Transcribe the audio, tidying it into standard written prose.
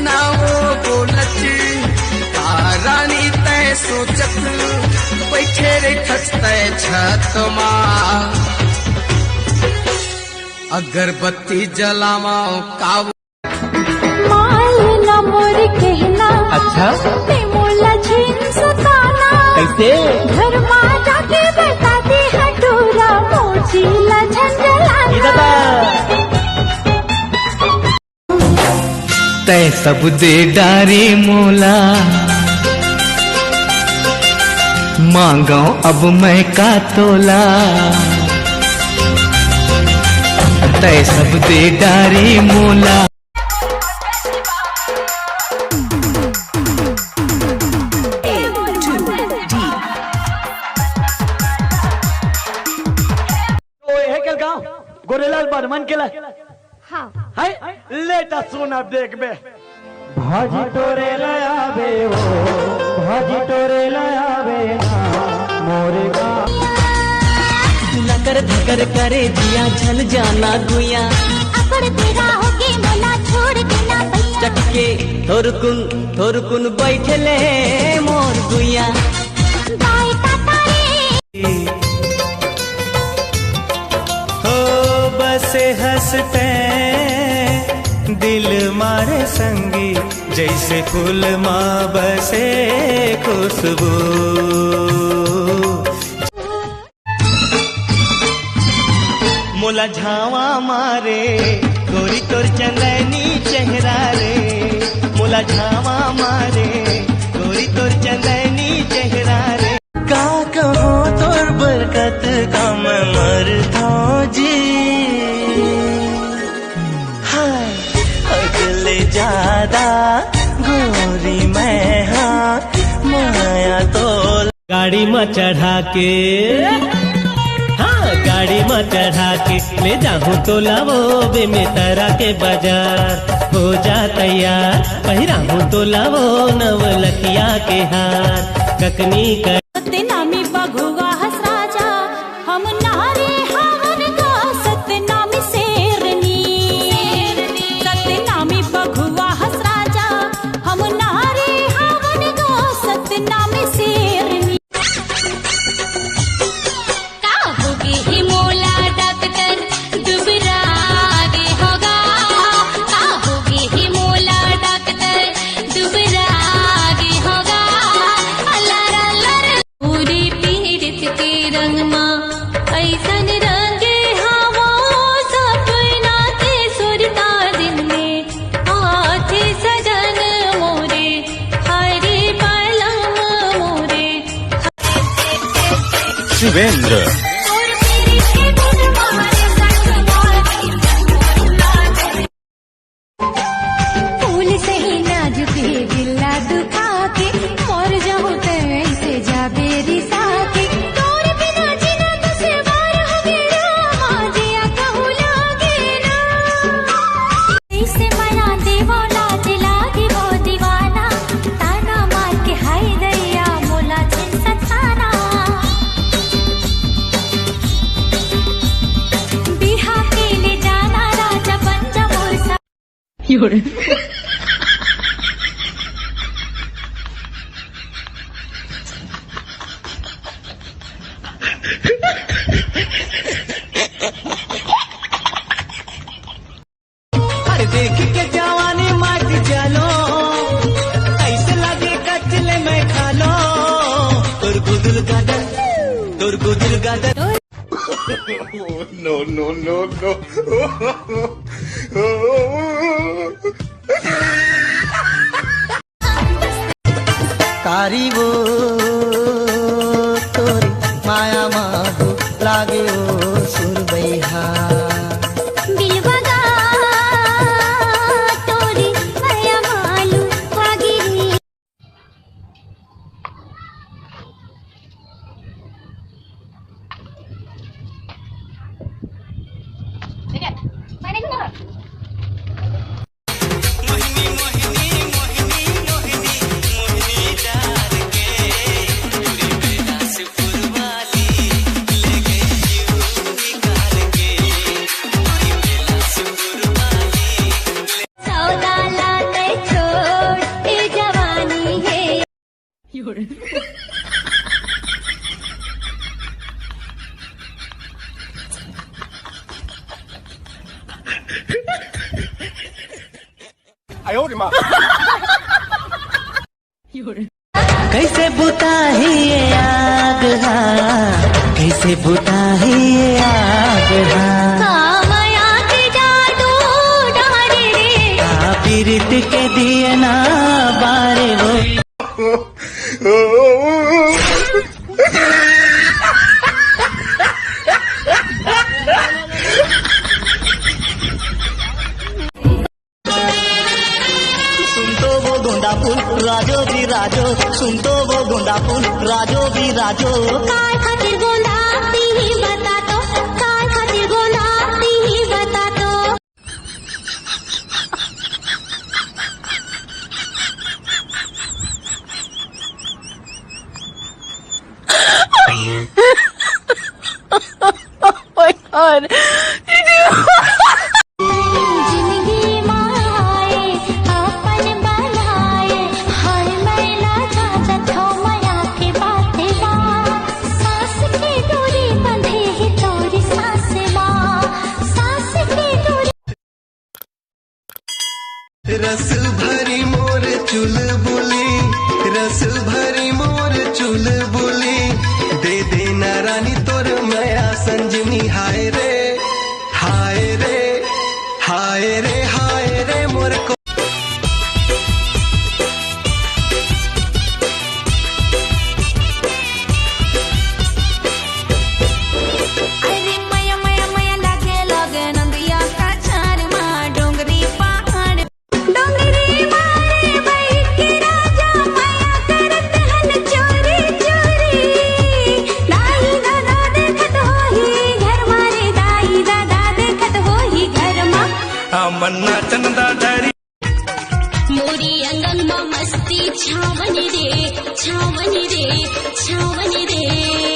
नावो बोलत रानी तय सोचत बैठे रे खचतय छत माँ अगरबत्ती जलावाओ काव मालना मोर कहना अच्छा मोला छीन सताना कैसे घर माँ जाके बताते हटूरा मोचीला झंझलाना तय सब दे डारे मोला मांगो अब मैं का तोला तय सब दे डारे मोला गोरेलाल बर्मन केला हाँ हाय लेटा सुन अब देख बे भाजी टोरे लयाबे वो भाजी टोरे लयाबे ना मोरे गाँव लकर धकर करे दिया जल जाना गुया अकड़ तेरा होके मोला छोड़ देना भैया चटके थोर कुन बैठले मोर गुया दाई तातारे हो बसे हंसते दिल मारे संगी जैसे फूल माँ बसे खुशबू मोला झावा मारे गोरी तोर चंदनी चेहरा रे मोला झावा मारे गोरी तोर चंदनी चेहरा रे का कहो तोर बरकत का मैं मरता जी हाय अगले ज्यादा गोरी मैं हाँ माया तो गाड़ी में चढ़ा के गाड़ी में चढ़ा के ले जाऊँ तो लावो बे में तारा के बाजार हो जा तैयार पहिरा हूँ तो लावो नवलखिया के हार ककनी कर सत्यनामी बघुआ हस राजा हम नारे हावन का सत्यनामी शेरनी सत्यनामी बघुआ हस राजा हम नारे हावन का सत्यनामी शेरनी का होगी ही मोला डॉक्टर दुबरा गे होगा का होगी ही मोला डॉक्टर दुबरा गे होगा अल्लाह अल्लाह पूरी पीड़ित के रंग माँ ऐसन रंगे हवा सपना के सुरता दिन में आथे सजन मोरे हरे पलम मोरे शिवेंद्र और मेरी के बुनवारे संगवारी फूल सही नाजुक है गिल्ला दुखा के मर जाऊं तैसे जा बेरी साके तोर बिना जीना दुश्वार हो गया जिया कहूँ लागे ना ऐसे मना देवो लाज लागे वो दीवाना ताना मार के हाय दैया मोला छिन सताना बिहा के ले जाना राजा बन जा मोर सा अरे देख के जवानी माट चलो ऐसे लगे कचले में खा लो तोर गुदुल गादर no no no no कारी वो तोरी माया माधु लागे ओ सुरबैहा बिलवगा तोरी माया मालू वागिरी कैसे बुताही ये आग कैसे बुताही ये आग कामया के जादू डारे रे पीरित के दिए ना बारे वो सुन तो वो गोंदा फूल राजो भी राजो सुन तो वो गोंदा फूल राजो भी राजो काय खातिर गोलाबी ही बता तो काय खातिर गोलाबी ही बता तो जिंदगी माए अपन बनाए हर मैला जाता थो माया के बातें माँ सांस की डोरी बंधे है तोरी सांस माँ सांस की डोरी रस भरी मोर चुलबुली रस भरी मोर चुलबुली दे देना रानी तोर मया संजनी हाय रे हाय रे हाय रे हाय रे मोर को अरे मया मया मया लागे लागे नंदिया का चार माँ डोंगरी पहाड़ डोंगरी मारे बैठ के राजा माया करत हन चोरी चोरी दाई दादा देखत होही घर मारे दाई दादा देखत होही घर माँ मन्ना चंदा डरी मोरी अंगन में मस्ती छावनी रे छावनी रे छावनी रे